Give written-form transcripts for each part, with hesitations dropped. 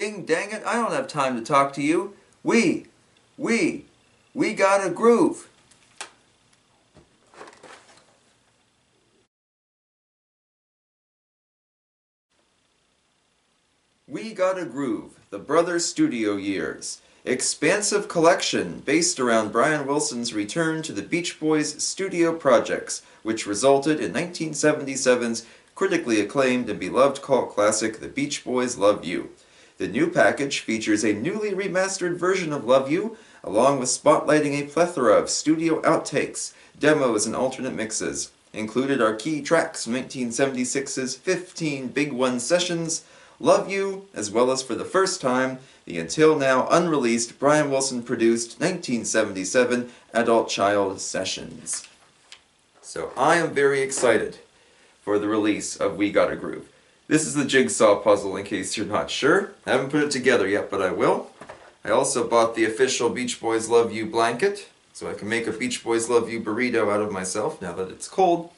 Ding dang it, I don't have time to talk to you. We got a groove. We Got a Groove, The Brothers Studio Years. Expansive collection based around Brian Wilson's return to the Beach Boys' studio projects, which resulted in 1977's critically acclaimed and beloved cult classic, The Beach Boys' Love You. The new package features a newly remastered version of Love You, along with spotlighting a plethora of studio outtakes, demos, and alternate mixes. Included are key tracks from 1976's 15 Big One sessions, Love You, as well as for the first time, the until now unreleased Brian Wilson produced 1977 Adult Child Sessions. So I am very excited for the release of We Got a Groove. This is the jigsaw puzzle in case you're not sure. I haven't put it together yet, but I will. I also bought the official Beach Boys Love You blanket, so I can make a Beach Boys Love You burrito out of myself now that it's cold.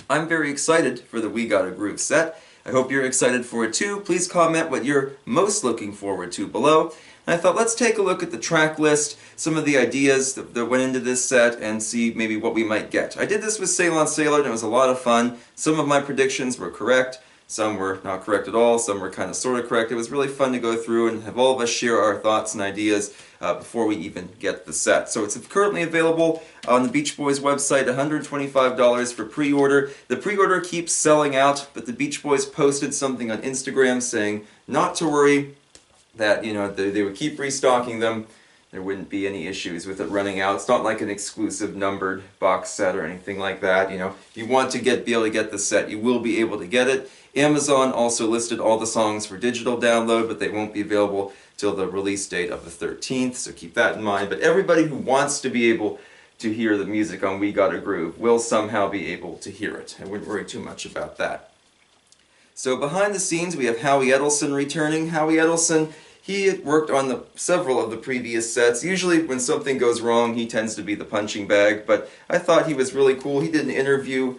I'm very excited for the We Got a Groove set. I hope you're excited for it too. Please comment what you're most looking forward to below. And I thought let's take a look at the track list, some of the ideas that went into this set, and see maybe what we might get. I did this with Sail on Sailor and it was a lot of fun. Some of my predictions were correct, some were not correct at all, some were kind of sort of correct. It was really fun to go through and have all of us share our thoughts and ideas before we even get the set. So it's currently available on the Beach Boys website, $125 for pre-order. The pre-order keeps selling out, but the Beach Boys posted something on Instagram saying not to worry, that they would keep restocking them. There wouldn't be any issues with it running out. It's not like an exclusive numbered box set or anything like that. If you want to be able to get the set, you will be able to get it. Amazon also listed all the songs for digital download, but they won't be available till the release date of the 13th, so keep that in mind. But everybody who wants to be able to hear the music on We Got a Groove will somehow be able to hear it. I wouldn't worry too much about that. So behind the scenes we have Howie Edelson returning. Howie Edelson, he had worked on several of the previous sets. Usually when something goes wrong, he tends to be the punching bag, but I thought he was really cool. He did an interview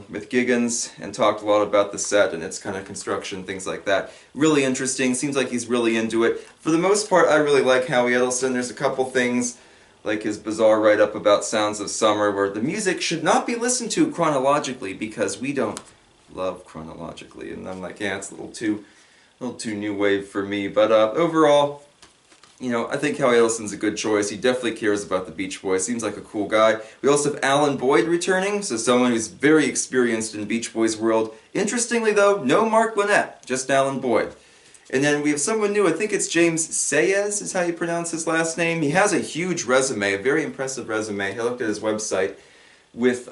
with Giggins and talked a lot about the set and its kind of construction, things like that. Really interesting. Seems like he's really into it. For the most part, I really like Howie Edelson. There's a couple things, like his bizarre write-up about Sounds of Summer, where the music should not be listened to chronologically because we don't love chronologically. And I'm like, yeah, it's a little too new wave for me. But overall, I think Howie Edelson's a good choice. He definitely cares about the Beach Boys. Seems like a cool guy. We also have Alan Boyd returning, so someone who's very experienced in Beach Boys world. Interestingly though, no Mark Lynette, just Alan Boyd. And then we have someone new, I think it's James Sayez is how you pronounce his last name. He has a huge resume, a very impressive resume. I looked at his website with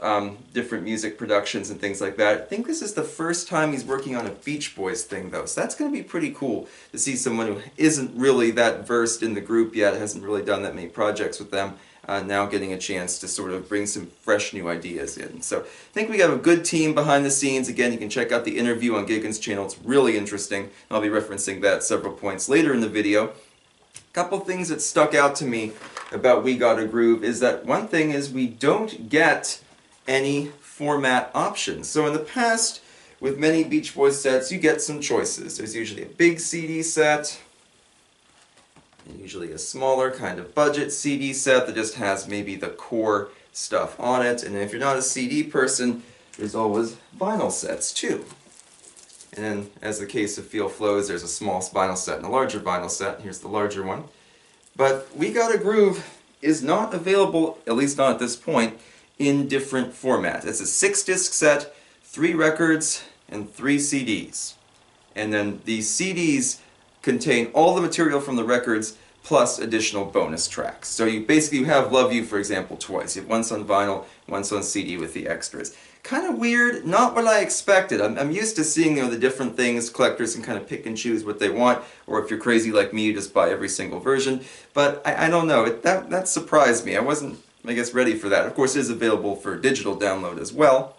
different music productions and things like that. I think this is the first time he's working on a Beach Boys thing though, so that's going to be pretty cool to see someone who isn't really that versed in the group yet, hasn't really done that many projects with them, now getting a chance to sort of bring some fresh new ideas in. So I think we have a good team behind the scenes. Again, you can check out the interview on Giggins' channel. It's really interesting. I'll be referencing that several points later in the video. A couple things that stuck out to me about We Got a Groove is that one thing is we don't get any format options. So in the past, with many Beach Boys sets, you get some choices. There's usually a big CD set, and usually a smaller kind of budget CD set that just has maybe the core stuff on it. And if you're not a CD person, there's always vinyl sets too. And then, as the case of Feel Flows, there's a small vinyl set and a larger vinyl set. Here's the larger one. But We Got a Groove is not available, at least not at this point, in different formats. It's a 6-disc set, 3 records, and 3 CDs. And then these CDs contain all the material from the records plus additional bonus tracks. So you basically have Love You, for example, twice. You have once on vinyl, once on CD with the extras. Kind of weird, not what I expected. I'm used to seeing the different things. Collectors can kind of pick and choose what they want, or if you're crazy like me, you just buy every single version. But I don't know, that surprised me. I wasn't, I guess, ready for that. Of course, it is available for digital download as well.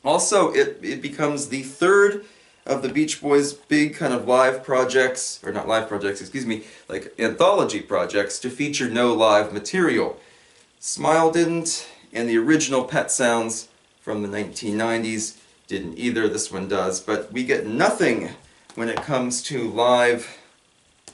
Also, it becomes the third of the Beach Boys' big kind of live projects, or not live projects, excuse me, like anthology projects to feature no live material. Smile didn't, and the original Pet Sounds from the 1990s didn't either. This one does, but we get nothing when it comes to live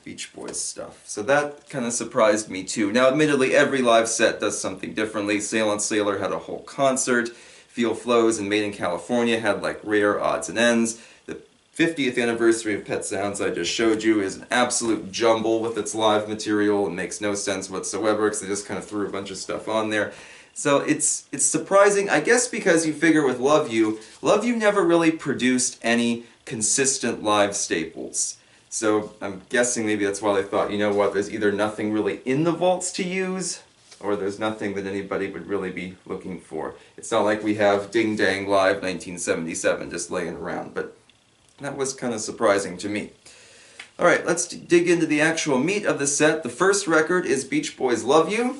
Beach Boys stuff. So that kind of surprised me too. Now admittedly every live set does something differently. Sail on Sailor had a whole concert. Feel Flows and Made in California had like rare odds and ends. The 50th anniversary of Pet Sounds I just showed you is an absolute jumble with its live material and makes no sense whatsoever because they just kind of threw a bunch of stuff on there. So it's surprising, I guess, because you figure with Love You never really produced any consistent live staples. So I'm guessing maybe that's why they thought, you know what, there's either nothing really in the vaults to use, or there's nothing that anybody would really be looking for. It's not like we have Ding Dang Live 1977 just laying around, but that was kind of surprising to me. Alright, let's dig into the actual meat of the set. The first record is Beach Boys' Love You,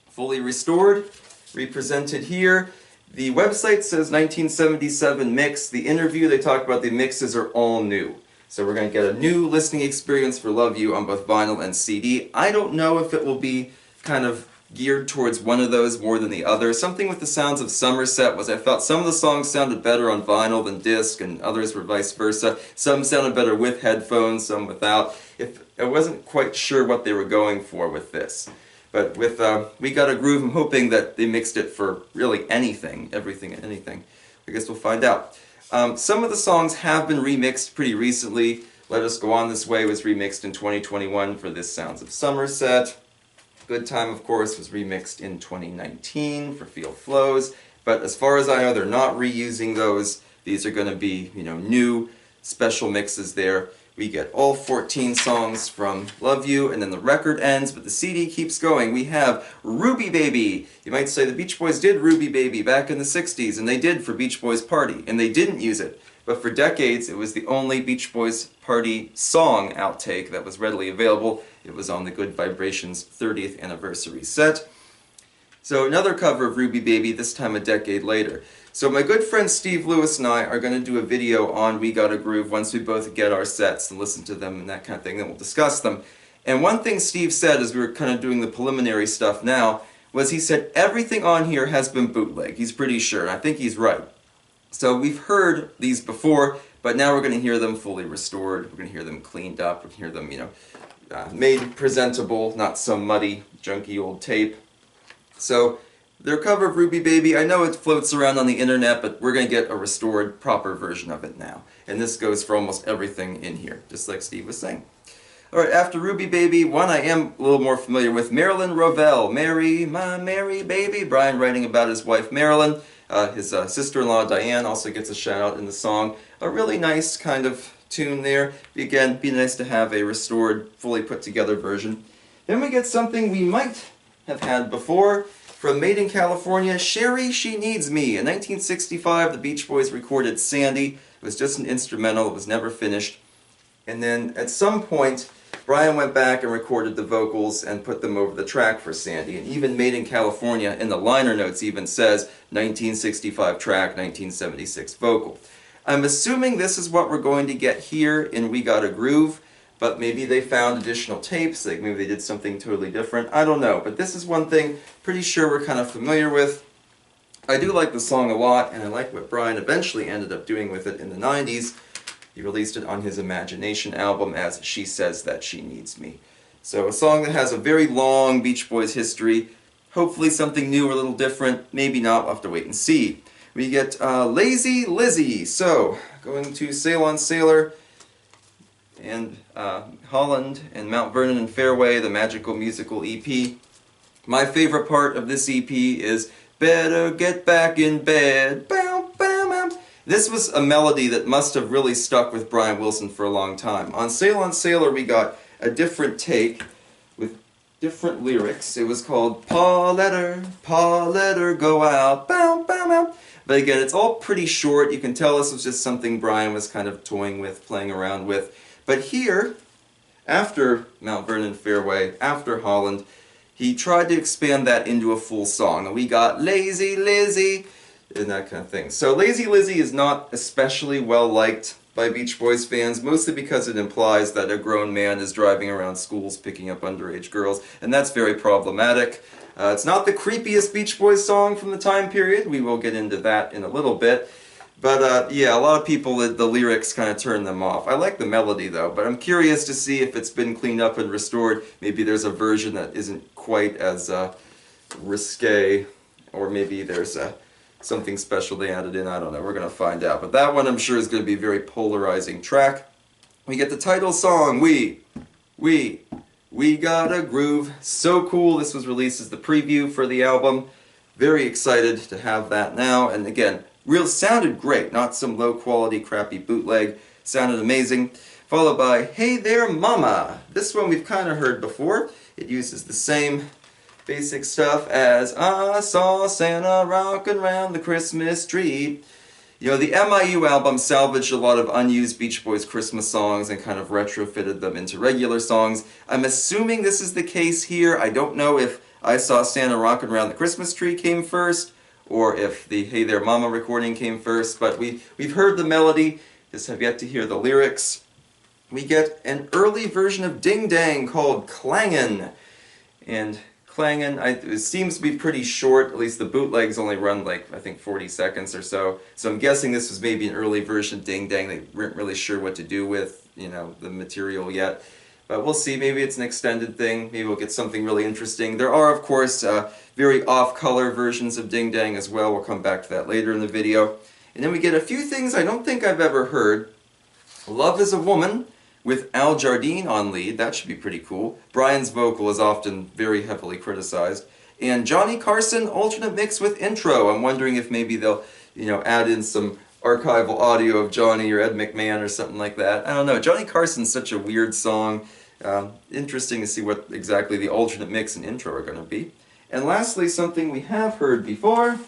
fully restored, represented here. The website says 1977 mix. The interview, they talk about the mixes are all new. So we're going to get a new listening experience for Love You on both vinyl and CD. I don't know if it will be kind of geared towards one of those more than the other. Something with the Sounds of Somerset was I felt some of the songs sounded better on vinyl than disc, and others were vice versa. Some sounded better with headphones, some without. I wasn't quite sure what they were going for with this. But with We Got a Groove, I'm hoping that they mixed it for really anything, everything and anything. I guess we'll find out. Some of the songs have been remixed pretty recently. Let Us Go On This Way was remixed in 2021 for this Sounds of Somerset. Good Time, of course, was remixed in 2019 for Feel Flows. But as far as I know, they're not reusing those. These are going to be, new special mixes there. We get all 14 songs from Love You, and then the record ends, but the CD keeps going. We have Ruby Baby. You might say the Beach Boys did Ruby Baby back in the 60s, and they did for Beach Boys Party, and they didn't use it. But for decades, it was the only Beach Boys Party song outtake that was readily available. It was on the Good Vibrations 30th anniversary set. So another cover of Ruby Baby, this time a decade later. So my good friend Steve Lewis and I are going to do a video on We Got a Groove once we both get our sets and listen to them and that kind of thing, then we'll discuss them. And one thing Steve said as we were kind of doing the preliminary stuff now was he said everything on here has been bootleg. He's pretty sure, and I think he's right. So we've heard these before, but now we're going to hear them fully restored, we're going to hear them cleaned up, we're going to hear them, made presentable, not some muddy, junky old tape. So their cover of Ruby Baby, I know it floats around on the internet, but we're going to get a restored, proper version of it now. And this goes for almost everything in here, just like Steve was saying. Alright, after Ruby Baby, one I am a little more familiar with, Marilyn Rovell, Mary, my Mary Baby. Brian writing about his wife Marilyn. His sister-in-law Diane also gets a shout out in the song. A really nice kind of tune there. Again, be nice to have a restored, fully put together version. Then we get something we might have had before. From Made in California, Sherry, She Needs Me. In 1965, the Beach Boys recorded Sandy. It was just an instrumental. It was never finished. And then at some point, Brian went back and recorded the vocals and put them over the track for Sandy. And even Made in California, in the liner notes, even says 1965 track, 1976 vocal. I'm assuming this is what we're going to get here in We Got a Groove. But maybe they found additional tapes, like maybe they did something totally different. I don't know, but this is one thing pretty sure we're kind of familiar with. I do like the song a lot, and I like what Brian eventually ended up doing with it in the 90s. He released it on his Imagination album as She Says That She Needs Me. So a song that has a very long Beach Boys history. Hopefully something new or a little different. Maybe not, we'll have to wait and see. We get Lazy Lizzie. So, going to Sail on Sailor, and Holland, and Mount Vernon and Fairway, the Magical Musical EP. My favorite part of this EP is Better Get Back in Bed. Bow, bow, bow. This was a melody that must have really stuck with Brian Wilson for a long time. On Sailor we got a different take with different lyrics. It was called Pa Let Her Go Out. Bow, bow, bow. But again, it's all pretty short. You can tell this was just something Brian was kind of toying with, playing around with. But here, after Mount Vernon Fairway, after Holland, he tried to expand that into a full song. And we got Lazy Lizzie, and that kind of thing. So Lazy Lizzie is not especially well liked by Beach Boys fans, mostly because it implies that a grown man is driving around schools picking up underage girls, and that's very problematic. It's not the creepiest Beach Boys song from the time period. We will get into that in a little bit. But yeah, a lot of people, the lyrics kind of turn them off. I like the melody though, but I'm curious to see if it's been cleaned up and restored. Maybe there's a version that isn't quite as risque, or maybe there's something special they added in. I don't know. We're going to find out. But that one I'm sure is going to be a very polarizing track. We get the title song, We Got a Groove. So cool. This was released as the preview for the album. Very excited to have that now. And again, sounded great. Not some low quality crappy bootleg. Sounded amazing. Followed by Hey There Mama. This one we've kind of heard before. It uses the same basic stuff as I saw Santa rockin' around the Christmas tree. You know, the MIU album salvaged a lot of unused Beach Boys Christmas songs and kind of retrofitted them into regular songs. I'm assuming this is the case here. I don't know if I Saw Santa Rockin' Around the Christmas Tree came first, or if the Hey There Mama recording came first, but we've heard the melody, just have yet to hear the lyrics. We get an early version of Ding Dang called Clangin'. And Clangin', it seems to be pretty short, at least the bootlegs only run like, I think 40 seconds or so. So I'm guessing this was maybe an early version of Ding Dang. They weren't really sure what to do with, you know, the material yet. But we'll see, maybe it's an extended thing, maybe we'll get something really interesting. There are, of course, very off-color versions of Ding Dang as well. We'll come back to that later in the video. And then we get a few things I don't think I've ever heard. Love is a Woman, with Al Jardine on lead. That should be pretty cool. Brian's vocal is often very heavily criticized. And Johnny Carson, alternate mix with intro. I'm wondering if maybe they'll, you know, add in some archival audio of Johnny or Ed McMahon or something like that. I don't know. Johnny Carson's such a weird song. Interesting to see what exactly the alternate mix and intro are going to be. And lastly, something we have heard before,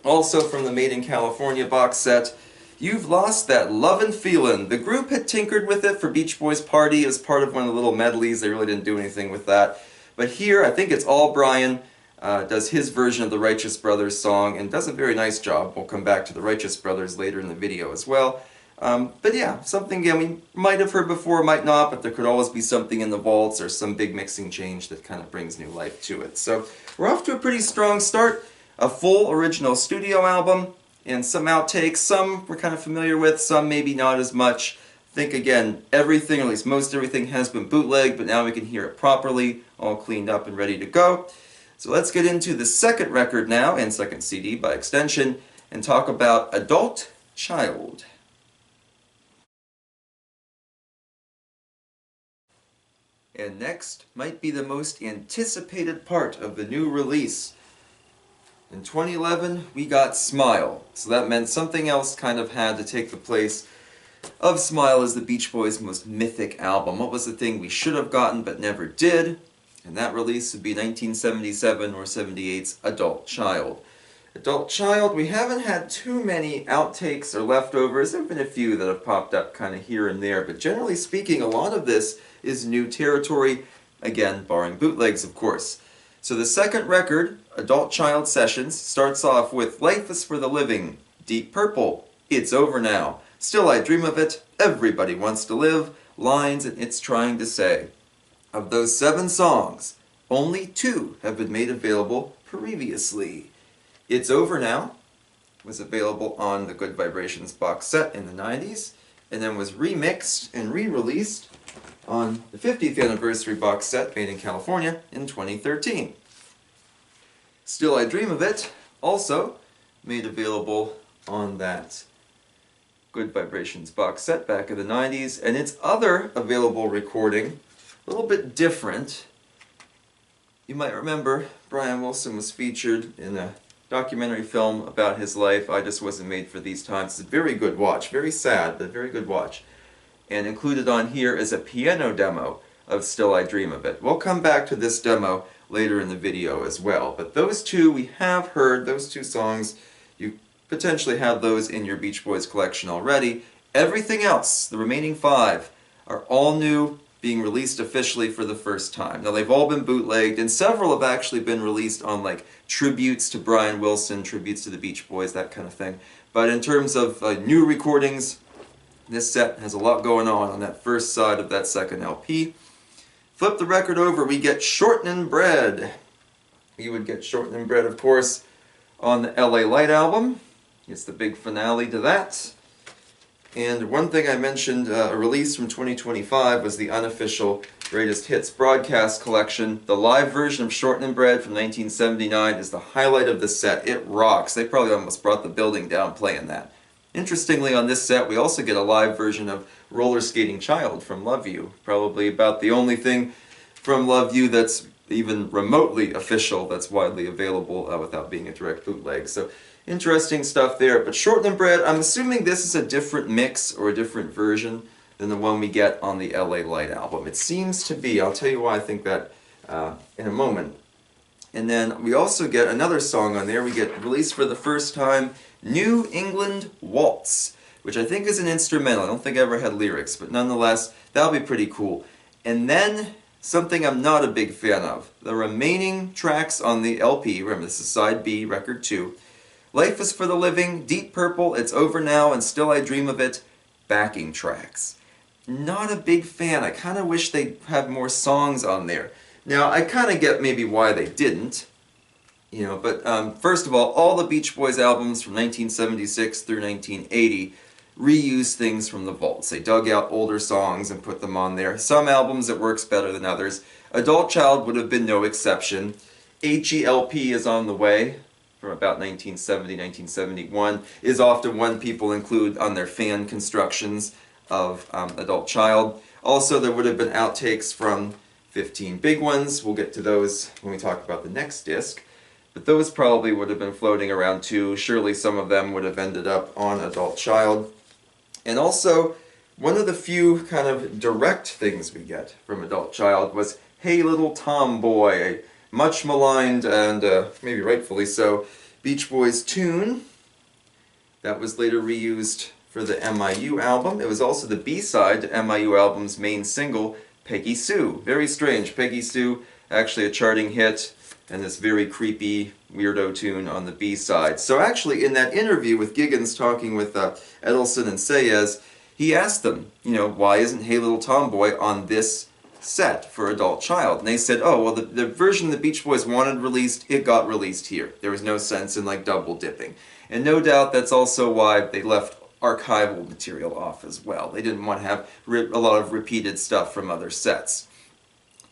also from the Made in California box set, You've Lost That Lovin' Feelin'. The group had tinkered with it for Beach Boys Party as part of one of the little medleys. They really didn't do anything with that. But here, I think it's all Brian does his version of the Righteous Brothers song and does a very nice job. We'll come back to the Righteous Brothers later in the video as well. But yeah, something again we might have heard before, might not, but there could always be something in the vaults or some big mixing change that kind of brings new life to it. So we're off to a pretty strong start. A full original studio album and some outtakes. Some we're kind of familiar with, some maybe not as much. I think again, everything, or at least most everything, has been bootlegged, but now we can hear it properly, all cleaned up and ready to go. So let's get into the second record now, and second CD by extension, and talk about Adult Child. And next might be the most anticipated part of the new release. In 2011, we got Smile, so that meant something else kind of had to take the place of Smile as the Beach Boys' most mythic album. What was the thing we should have gotten but never did? And that release would be 1977 or 78's Adult Child. Adult Child, we haven't had too many outtakes or leftovers. There have been a few that have popped up kind of here and there, but generally speaking, a lot of this is new territory, again, barring bootlegs, of course. So the second record, Adult Child Sessions, starts off with Life is for the Living, Deep Purple, It's Over Now, Still I Dream of It, Everybody Wants to Live, Lines and It's Trying to Say. Of those 7 songs, only 2 have been made available previously. It's Over Now was available on the Good Vibrations box set in the 90s, and then was remixed and re-released on the 50th anniversary box set Made in California in 2013. Still I Dream of It, also made available on that Good Vibrations box set back in the 90s, and its other available recording, a little bit different. You might remember Brian Wilson was featured in a documentary film about his life, I Just Wasn't Made for These Times. It's a very good watch, very sad, but a very good watch. And included on here is a piano demo of Still I Dream of It. We'll come back to this demo later in the video as well. But those 2 we have heard, those 2 songs, you potentially have those in your Beach Boys collection already. Everything else, the remaining 5, are all new, being released officially for the first time. Now they've all been bootlegged, and several have actually been released on like tributes to Brian Wilson, tributes to the Beach Boys, that kind of thing. But in terms of new recordings, this set has a lot going on that first side of that second LP. Flip the record over, we get Shortenin' Bread. You would get Shortenin' Bread, of course, on the LA Light album. It's the big finale to that. And one thing I mentioned, a release from 2025 was the unofficial Greatest Hits broadcast collection. The live version of Shorten and Bread from 1979 is the highlight of the set. It rocks. They probably almost brought the building down playing that. Interestingly, on this set, we also get a live version of Roller Skating Child from Love You. Probably about the only thing from Love You that's even remotely official that's widely available without being a direct bootleg. So interesting stuff there. But Shorten and Bread, I'm assuming this is a different mix or a different version than the one we get on the LA Light album. It seems to be. I'll tell you why I think that in a moment. And then we also get another song on there. We get released for the first time, New England Waltz, which I think is an instrumental. I don't think I ever had lyrics, but nonetheless, that'll be pretty cool. And then something I'm not a big fan of. The remaining tracks on the LP, remember this is side B, record 2. Life is for the Living, Deep Purple, It's Over Now, and Still I Dream of It, backing tracks. Not a big fan. I kind of wish they'd have more songs on there. Now, I kind of get maybe why they didn't, but first of all the Beach Boys albums from 1976 through 1980 reuse things from the vaults. They dug out older songs and put them on there. Some albums it works better than others. Adult Child would have been no exception. H.E.L.P. is on the way from about 1970, 1971, is often one people include on their fan constructions of Adult Child. Also, there would have been outtakes from 15 Big Ones. We'll get to those when we talk about the next disc. But those probably would have been floating around too. Surely some of them would have ended up on Adult Child. And also, one of the few kind of direct things we get from Adult Child was Hey Little Tomboy, a much maligned and maybe rightfully so Beach Boys tune that was later reused for the MIU album. It was also the B-side to MIU album's main single, Peggy Sue. Very strange. Peggy Sue, actually a charting hit, and this very creepy weirdo tune on the B-side. So actually in that interview with Giggins talking with Edelson and Sayez, he asked them, why isn't Hey Little Tomboy on this set for Adult Child? And they said, oh, well, the version the Beach Boys wanted released, it got released here. There was no sense in double dipping. And no doubt that's also why they left archival material off as well. They didn't want to have a lot of repeated stuff from other sets.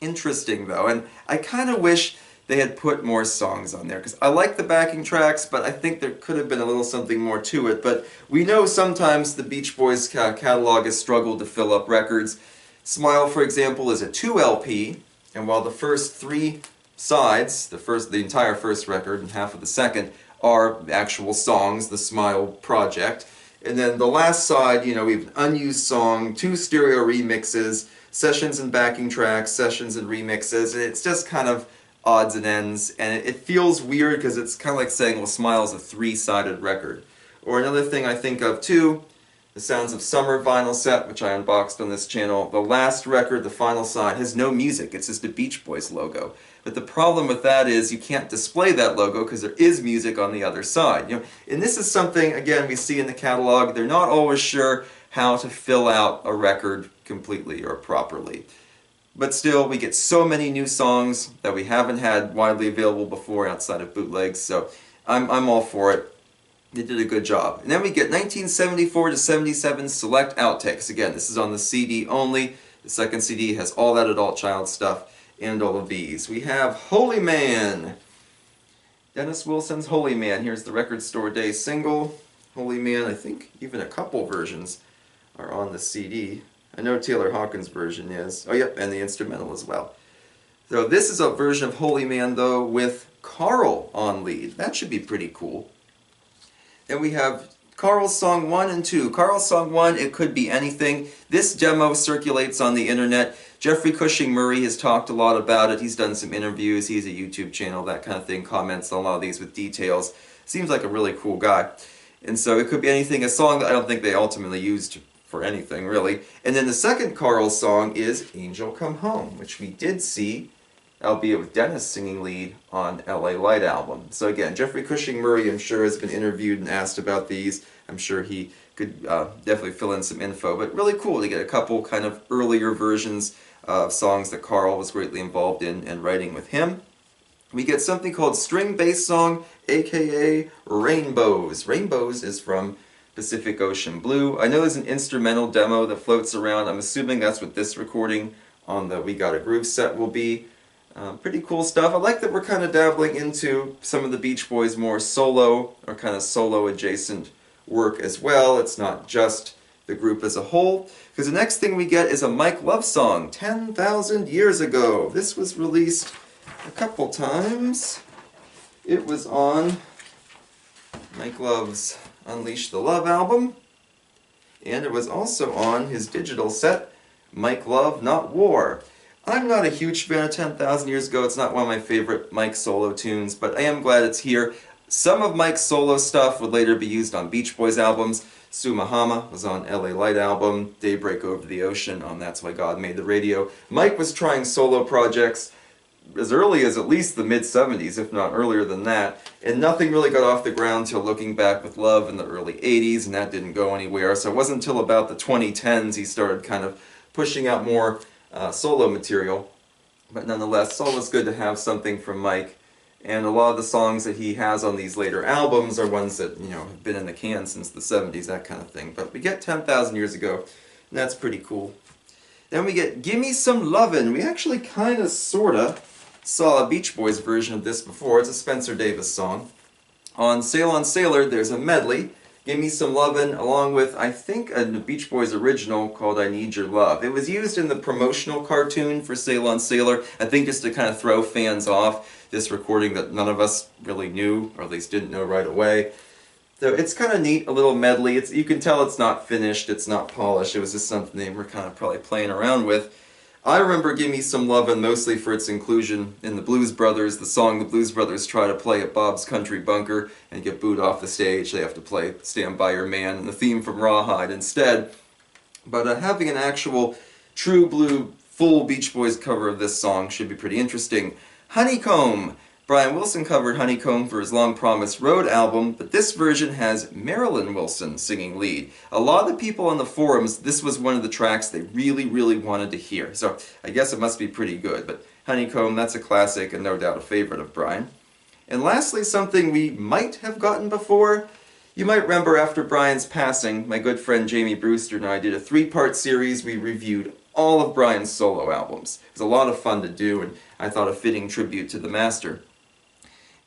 Interesting though, and I kind of wish they had put more songs on there, because I like the backing tracks, but I think there could have been a little something more to it. But we know sometimes the Beach Boys catalog has struggled to fill up records. Smile, for example, is a 2 LP, and while the first 3 sides, the entire first record and half of the second, are actual songs, the Smile project, and then the last side, we have an unused song, 2 stereo remixes, sessions and backing tracks, sessions and remixes, and it's just kind of odds and ends, and it feels weird because it's kind of like saying, well, Smile's a 3-sided record. Or another thing I think of too, the Sounds of Summer vinyl set, which I unboxed on this channel. The last record, the final side, has no music. It's just a Beach Boys logo. But the problem with that is you can't display that logo because there is music on the other side. And this is something, again, we see in the catalog. They're not always sure how to fill out a record completely or properly. But still, we get so many new songs that we haven't had widely available before outside of bootlegs, so I'm all for it. They did a good job. And then we get 1974 to 77 select outtakes. Again, this is on the CD only. The second CD has all that Adult Child stuff and all of these. We have Holy Man. Dennis Wilson's Holy Man. Here's the Record Store Day single. Holy Man, I think even a couple versions are on the CD. I know Taylor Hawkins' version is. Oh, yep, and the instrumental as well. So this is a version of Holy Man, though, with Carl on lead. That should be pretty cool. And we have Carl's Song 1 and 2. Carl's Song 1, it could be anything. This demo circulates on the internet. Jeffrey Cushing Murray has talked a lot about it. He's done some interviews. He's a YouTube channel, that kind of thing. Comments on a lot of these with details. Seems like a really cool guy. And so it could be anything. A song that I don't think they ultimately used for anything, really. And then the second Carl song is Angel Come Home, which we did see, albeit with Dennis singing lead on LA Light album. So again, Jeffrey Cushing Murray, I'm sure, has been interviewed and asked about these. I'm sure he could definitely fill in some info, but really cool to get a couple kind of earlier versions of songs that Carl was greatly involved in and writing with him. We get something called String Bass Song, aka Rainbows. Rainbows is from Pacific Ocean Blue. I know there's an instrumental demo that floats around. I'm assuming that's what this recording on the We Got a Groove set will be. Pretty cool stuff. I like that we're kind of dabbling into some of the Beach Boys' more solo or kind of solo adjacent work as well. It's not just the group as a whole. Because the next thing we get is a Mike Love song, 10,000 Years Ago. This was released a couple times. It was on Mike Love's Unleash the Love album, and it was also on his digital set, Mike Love, Not War. I'm not a huge fan of 10,000 Years Ago. It's not one of my favorite Mike solo tunes, but I am glad it's here. Some of Mike's solo stuff would later be used on Beach Boys albums. Sumahama was on LA Light album, Daybreak Over the Ocean on That's Why God Made the Radio. Mike was trying solo projects as early as at least the mid-70s, if not earlier than that, and nothing really got off the ground till Looking Back with Love in the early 80s, and that didn't go anywhere. So it wasn't until about the 2010s he started kind of pushing out more solo material. But nonetheless, it's always good to have something from Mike, and a lot of the songs that he has on these later albums are ones that, you know, have been in the can since the 70s, that kind of thing. But we get 10,000 Years Ago, and that's pretty cool. Then we get Gimme Some Lovin'. We actually kind of, sorta, saw a Beach Boys version of this before. It's a Spencer Davis song. On Sailor, there's a medley, Gimme Some Lovin', along with, I think, a Beach Boys original called I Need Your Love. It was used in the promotional cartoon for Sailor, I think just to kind of throw fans off, this recording that none of us really knew, or at least didn't know right away. So it's kind of neat, a little medley. You can tell it's not finished, it's not polished. It was just something they were kind of probably playing around with. I remember Gimme Some Lovin' mostly for its inclusion in the Blues Brothers, the song the Blues Brothers try to play at Bob's Country Bunker and get booed off the stage. They have to play Stand By Your Man and the theme from Rawhide instead. But having an actual true blue full Beach Boys cover of this song should be pretty interesting. Honeycomb. Brian Wilson covered Honeycomb for his Long Promised Road album, but this version has Marilyn Wilson singing lead. A lot of the people on the forums, this was one of the tracks they really, really wanted to hear, so I guess it must be pretty good. But Honeycomb, that's a classic and no doubt a favorite of Brian. And lastly, something we might have gotten before. You might remember after Brian's passing, my good friend Jamie Brewster and I did a 3-part series. We reviewed all of Brian's solo albums. It was a lot of fun to do, and I thought a fitting tribute to the master.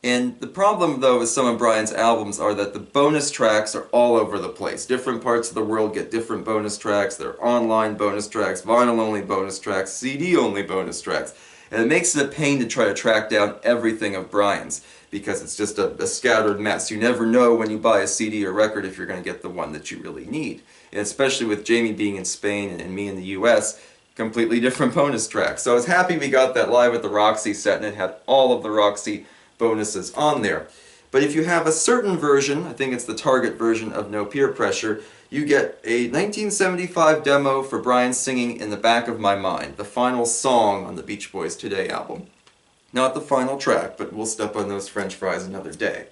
And the problem, though, with some of Brian's albums are that the bonus tracks are all over the place. Different parts of the world get different bonus tracks. There are online bonus tracks, vinyl-only bonus tracks, CD-only bonus tracks. And it makes it a pain to try to track down everything of Brian's, because it's just a scattered mess. You never know when you buy a CD or record if you're going to get the one that you really need. And especially with Jamie being in Spain and me in the US, completely different bonus tracks. So I was happy we got that Live at the Roxy set, and it had all of the Roxy bonuses on there. But if you have a certain version, I think it's the Target version of No Peer Pressure, you get a 1975 demo for Brian singing In the Back of My Mind, the final song on the Beach Boys Today album. Not the final track, but we'll step on those French fries another day.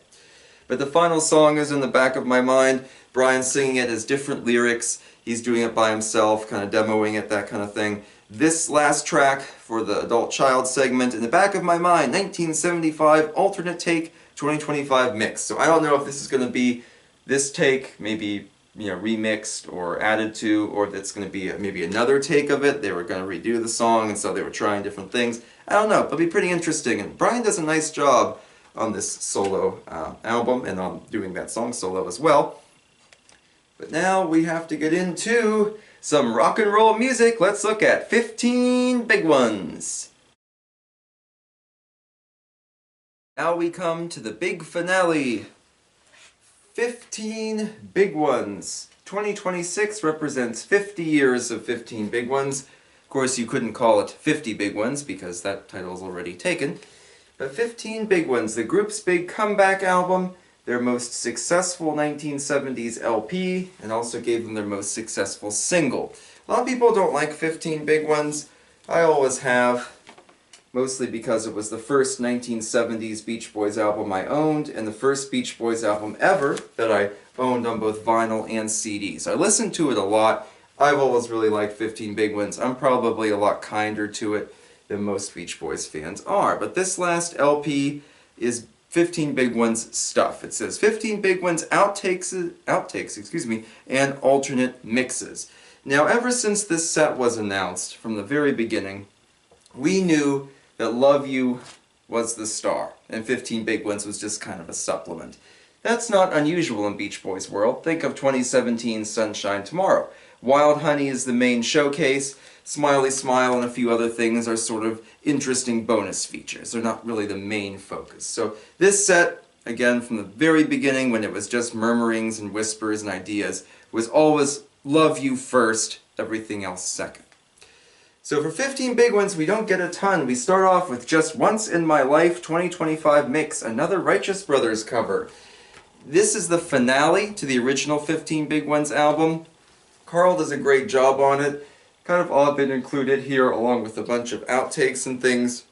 But the final song is In the Back of My Mind. Brian's singing it as different lyrics. He's doing it by himself, kind of demoing it, that kind of thing. This last track for the adult child segment, In the Back of My Mind, 1975 alternate take, 2025 mix. So I don't know if this is going to be this take, maybe, you know, remixed or added to, or if it's going to be maybe another take of it. They were going to redo the song, and so they were trying different things. I don't know, it'll be pretty interesting. And Brian does a nice job on this solo album, and on doing that song solo as well. But now we have to get into some rock and roll music. Let's look at 15 big ones. Now we come to the big finale. 15 big ones. 2026 represents 50 years of 15 big ones. Of course, you couldn't call it 50 big ones because that title's already taken. But 15 big ones. The group's big comeback album, their most successful 1970s LP, and also gave them their most successful single. A lot of people don't like 15 big ones. I always have, mostly because it was the first 1970s Beach Boys album I owned, and the first Beach Boys album ever that I owned on both vinyl and CDs. I listened to it a lot. I've always really liked 15 Big Ones. I'm probably a lot kinder to it than most Beach Boys fans are. But this last LP is 15 Big Ones stuff. It says 15 Big Ones outtakes, excuse me, and alternate mixes. Now, ever since this set was announced from the very beginning, we knew that Love You was the star, and 15 Big Ones was just kind of a supplement. That's not unusual in Beach Boys world. Think of 2017's Sunshine Tomorrow. Wild Honey is the main showcase. Smiley Smile and a few other things are sort of interesting bonus features. They're not really the main focus. So this set, again, from the very beginning when it was just murmurings and whispers and ideas, was always Love You first, everything else second. So for 15 Big Ones, we don't get a ton. We start off with Just Once in My Life 2025 Mix, another Righteous Brothers cover. This is the finale to the original 15 Big Ones album. Carl does a great job on it. Kind of all been included here along with a bunch of outtakes and things.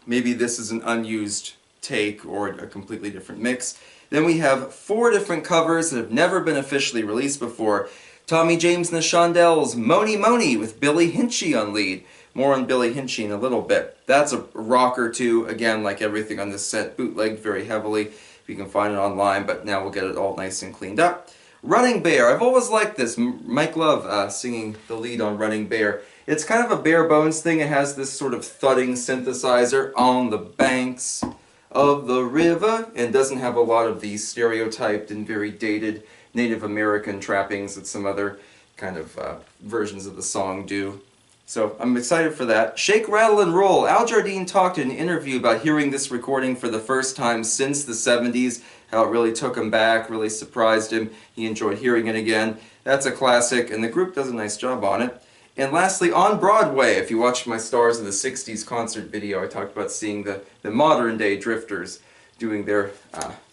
Maybe this is an unused take or a completely different mix. Then we have 4 different covers that have never been officially released before. Tommy James and the Shondells' Moni Moni with Billy Hinchy on lead. More on Billy Hinchy in a little bit. That's a rocker too, again like everything on this set, bootlegged very heavily. You can find it online, but now we'll get it all nice and cleaned up. Running Bear, I've always liked this. Mike Love singing the lead on Running Bear. It's kind of a bare bones thing. It has this sort of thudding synthesizer on the banks of the river, and doesn't have a lot of these stereotyped and very dated Native American trappings that some other kind of versions of the song do. So I'm excited for that. Shake, Rattle, and Roll. Al Jardine talked in an interview about hearing this recording for the first time since the 70s, how it really took him back, really surprised him. He enjoyed hearing it again. That's a classic, and the group does a nice job on it. And lastly, On Broadway. If you watched my Stars of the 60s concert video, I talked about seeing the modern-day Drifters doing their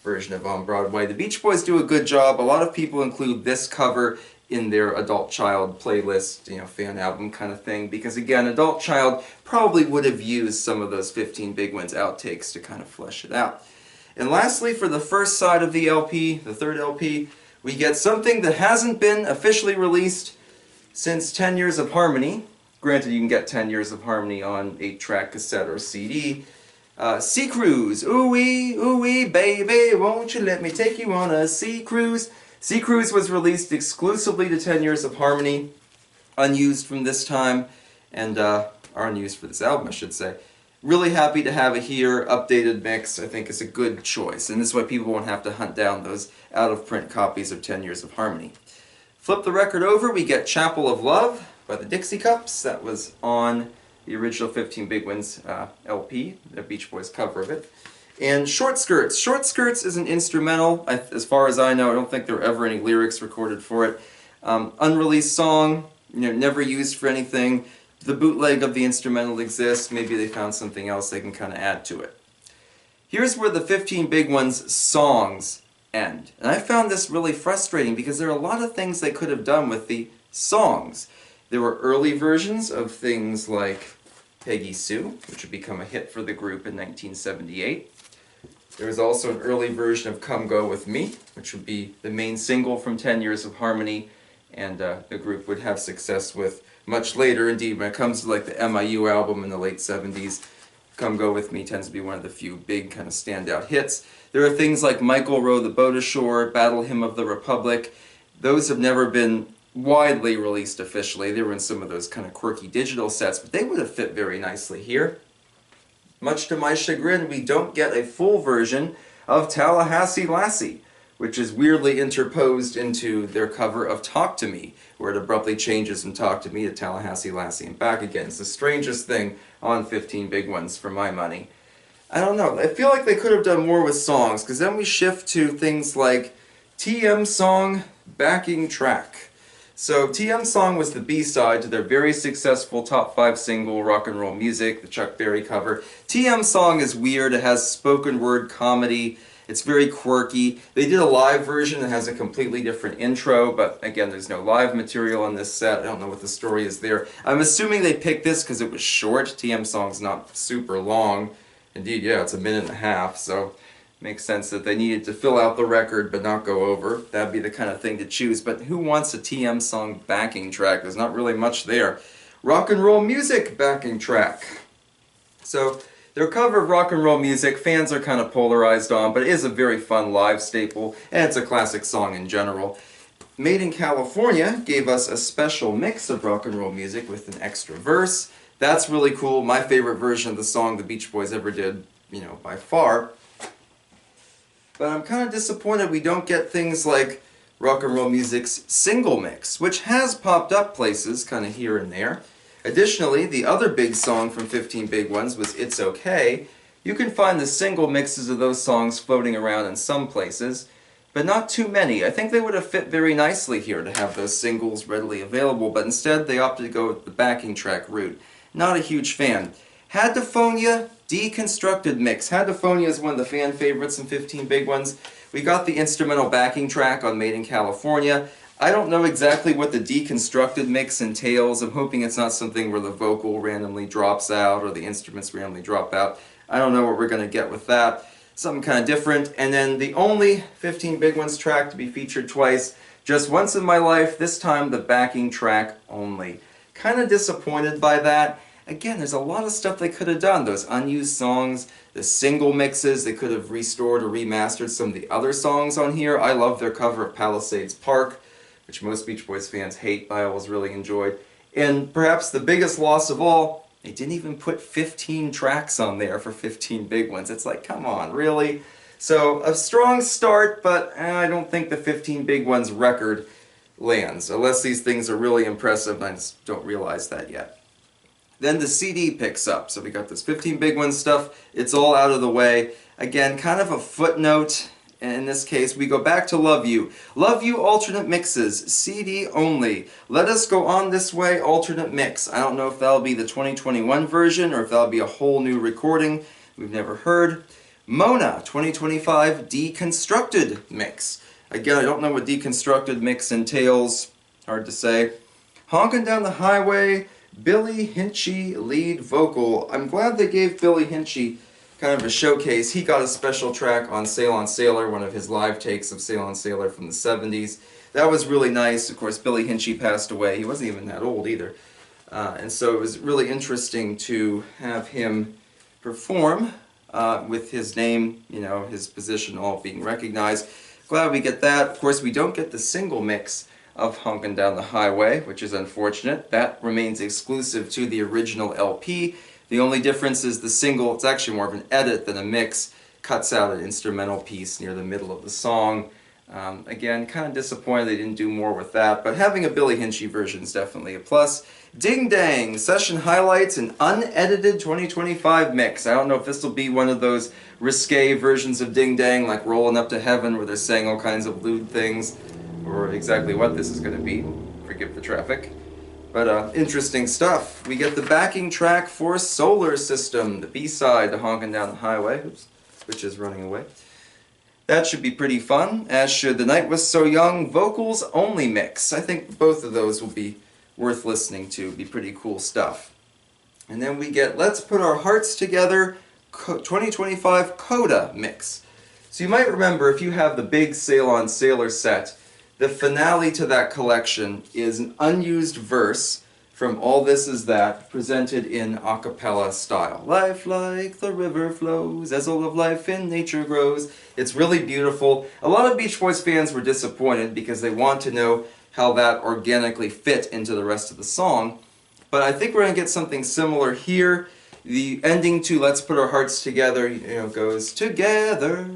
version of On Broadway. The Beach Boys do a good job. A lot of people include this cover in their Adult Child playlist, fan album kind of thing, because again, Adult Child probably would have used some of those 15 Big Ones outtakes to kind of flesh it out. And lastly, for the first side of the LP, the third LP, we get something that hasn't been officially released since 10 Years of Harmony. Granted, you can get 10 Years of Harmony on 8-track cassette or CD. Sea Cruise, ooh-wee, ooh-wee, baby, won't you let me take you on a sea cruise? Sea Cruise was released exclusively to 10 Years of Harmony, unused from this time, and or unused for this album, I should say. Really happy to have it here, updated mix. I think it's a good choice, and this is why people won't have to hunt down those out-of-print copies of 10 Years of Harmony. Flip the record over, we get Chapel of Love by the Dixie Cups. That was on the original 15 Big Ones LP, the Beach Boys cover of it. And Short Skirts. Short Skirts is an instrumental. As far as I know, I don't think there were ever any lyrics recorded for it. Unreleased song, never used for anything. The bootleg of the instrumental exists. Maybe they found something else they can kind of add to it. Here's where the 15 Big Ones songs end. And I found this really frustrating because there are a lot of things they could have done with the songs. There were early versions of things like Peggy Sue, which would become a hit for the group in 1978. There was also an early version of Come Go With Me, which would be the main single from 10 Years of Harmony, and the group would have success with much later. Indeed, when it comes to like the MIU album in the late 70s, Come Go With Me tends to be one of the few big kind of standout hits. There are things like Michael Row the Boat Ashore, Battle Hymn of the Republic. Those have never been widely released officially. They were in some of those kind of quirky digital sets, but they would have fit very nicely here. Much to my chagrin, we don't get a full version of Tallahassee Lassie, which is weirdly interposed into their cover of Talk to Me, where it abruptly changes from Talk to Me to Tallahassee Lassie and back again. It's the strangest thing on 15 Big Ones for my money. I don't know, I feel like they could have done more with songs, because then we shift to things like TM Song Backing Track. So TM Song was the B-side to their very successful top 5 single, Rock and Roll Music, the Chuck Berry cover. TM Song is weird, it has spoken word comedy, it's very quirky. They did a live version that has a completely different intro, but again, there's no live material on this set. I don't know what the story is there. I'm assuming they picked this because it was short. TM Song's not super long. Indeed, yeah, it's a minute and a half, so makes sense that they needed to fill out the record but not go over. That'd be the kind of thing to choose, but who wants a TM Song backing track? There's not really much there. Rock and Roll Music backing track. So their cover of rock and roll music, fans are kind of polarized on, but it is a very fun live staple, and it's a classic song in general. Made in California gave us a special mix of rock and roll music with an extra verse. That's really cool. My favorite version of the song the Beach Boys ever did, you know, by far. But I'm kind of disappointed we don't get things like rock and roll music's single mix, which has popped up places kind of here and there. Additionally, the other big song from 15 Big Ones was It's Okay. You can find the single mixes of those songs floating around in some places, but not too many. I think they would have fit very nicely here to have those singles readily available, but instead they opted to go with the backing track route. Not a huge fan. Hadophonia Deconstructed Mix. Hadophonia is one of the fan favorites in 15 Big Ones. We got the instrumental backing track on Made in California. I don't know exactly what the deconstructed mix entails. I'm hoping it's not something where the vocal randomly drops out or the instruments randomly drop out. I don't know what we're going to get with that. Something kind of different. And then the only 15 Big Ones track to be featured twice, just once in my life, this time the backing track only. Kind of disappointed by that. Again, there's a lot of stuff they could have done. Those unused songs, the single mixes, they could have restored or remastered some of the other songs on here. I love their cover of Palisades Park, which most Beach Boys fans hate, but I always really enjoyed. And perhaps the biggest loss of all, they didn't even put 15 tracks on there for 15 Big Ones. It's like, come on, really? So, a strong start, but I don't think the 15 Big Ones record lands, unless these things are really impressive, I just don't realize that yet. Then the CD picks up. So we got this 15 Big Ones stuff. It's all out of the way. Again, kind of a footnote. And in this case, we go back to Love You. Love You alternate mixes, CD only. Let Us Go On This Way alternate mix. I don't know if that'll be the 2021 version or if that'll be a whole new recording we've never heard. Mona 2025 deconstructed mix. Again, I don't know what deconstructed mix entails. Hard to say. Honkin' Down the Highway, Billy Hinchy lead vocal. I'm glad they gave Billy Hinchy kind of a showcase. He got a special track on Sail on Sailor, one of his live takes of Sail on Sailor from the 70s. That was really nice. Of course, Billy Hinchy passed away. He wasn't even that old either. And so it was really interesting to have him perform with his name, you know, his position all being recognized. Glad we get that. Of course, we don't get the single mix of Honkin' Down the Highway, which is unfortunate. That remains exclusive to the original LP. The only difference is the single, it's actually more of an edit than a mix, cuts out an instrumental piece near the middle of the song. Again, kind of disappointed they didn't do more with that, but having a Billy Hinchy version is definitely a plus. Ding Dang, session highlights, an unedited 2025 mix. I don't know if this will be one of those risque versions of Ding Dang, like Rolling Up to Heaven, where they're saying all kinds of lewd things, or exactly what this is going to be. Forgive the traffic. But interesting stuff. We get the backing track for Solar System, the B-side to Honkin' Down the Highway. Oops, which is running away. That should be pretty fun, as should The Night Was So Young vocals only mix. I think both of those will be worth listening to. Be pretty cool stuff. And then we get Let's Put Our Hearts Together 2025 Coda mix. So you might remember, if you have the big Sail on Sailor set, the finale to that collection is an unused verse from All This Is That, presented in a cappella style. Life like the river flows, as all of life in nature grows. It's really beautiful. A lot of Beach Boys fans were disappointed because they want to know how that organically fit into the rest of the song. But I think we're going to get something similar here. The ending to Let's Put Our Hearts Together, you know, goes together,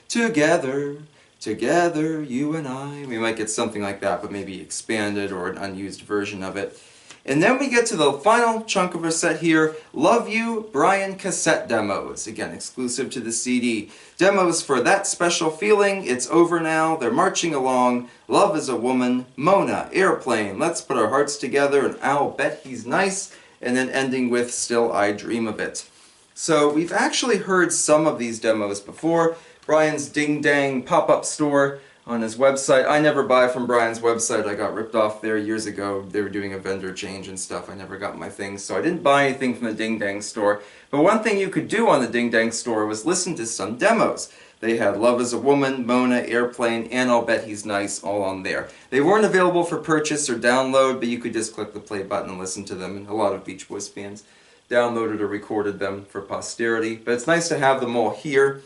together, together, you and I. We might get something like that, but maybe expanded or an unused version of it. And then we get to the final chunk of our set here, Love You, Brian cassette demos. Again, exclusive to the CD. Demos for That Special Feeling, It's Over Now, They're Marching Along, Love Is a Woman, Mona, Airplane, Let's Put Our Hearts Together, and I'll Bet He's Nice, and then ending with Still I Dream of It. So we've actually heard some of these demos before. Brian's Ding Dang pop-up store on his website. I never buy from Brian's website. I got ripped off there years ago. They were doing a vendor change and stuff. I never got my things, so I didn't buy anything from the Ding Dang store. But one thing you could do on the Ding Dang store was listen to some demos. They had Love Is a Woman, Mona, Airplane, and I'll Bet He's Nice all on there. They weren't available for purchase or download, but you could just click the play button and listen to them, and a lot of Beach Boys fans downloaded or recorded them for posterity. But it's nice to have them all here.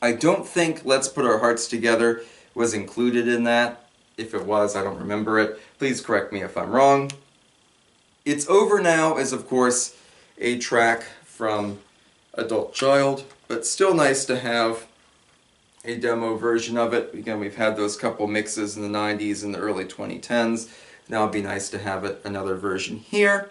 I don't think Let's Put Our Hearts Together was included in that. If it was, I don't remember it. Please correct me if I'm wrong. It's Over Now is, of course, a track from Adult Child, but still nice to have a demo version of it. Again, we've had those couple mixes in the 90s and the early 2010s. Now it'd be nice to have it another version here.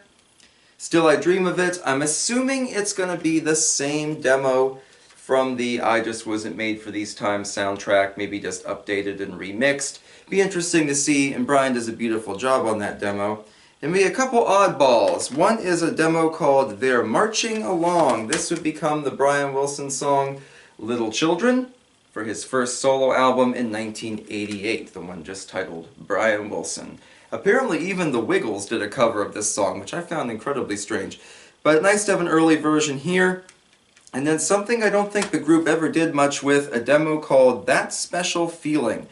Still I Dream of It. I'm assuming it's going to be the same demo from the I Just Wasn't Made for These Times soundtrack, maybe just updated and remixed. Be interesting to see, and Brian does a beautiful job on that demo. And we have a couple oddballs. One is a demo called They're Marching Along. This would become the Brian Wilson song Little Children for his first solo album in 1988, the one just titled Brian Wilson. Apparently even the Wiggles did a cover of this song, which I found incredibly strange. But nice to have an early version here. And then something I don't think the group ever did much with, a demo called That Special Feeling.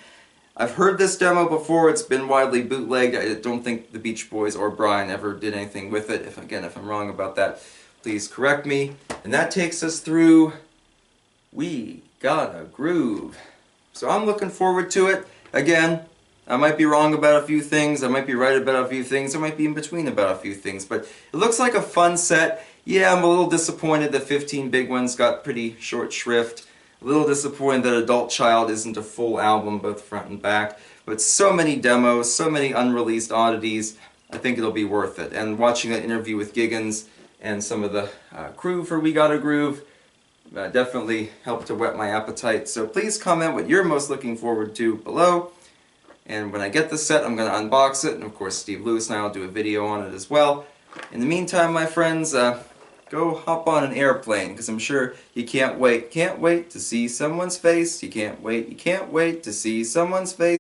I've heard this demo before, it's been widely bootlegged. I don't think the Beach Boys or Brian ever did anything with it. If I'm wrong about that, please correct me. And that takes us through We Gotta Groove. So I'm looking forward to it. Again, I might be wrong about a few things, I might be right about a few things, I might be in between about a few things, but it looks like a fun set. Yeah, I'm a little disappointed that 15 Big Ones got pretty short shrift. A little disappointed that Adult Child isn't a full album, both front and back. But so many demos, so many unreleased oddities, I think it'll be worth it. And watching that interview with Giggins and some of the crew for We Gotta Groove definitely helped to whet my appetite. So please comment what you're most looking forward to below. And when I get the set, I'm going to unbox it. And of course, Steve Lewis and I will do a video on it as well. In the meantime, my friends, go hop on an airplane, because I'm sure you can't wait to see someone's face. You can't wait to see someone's face.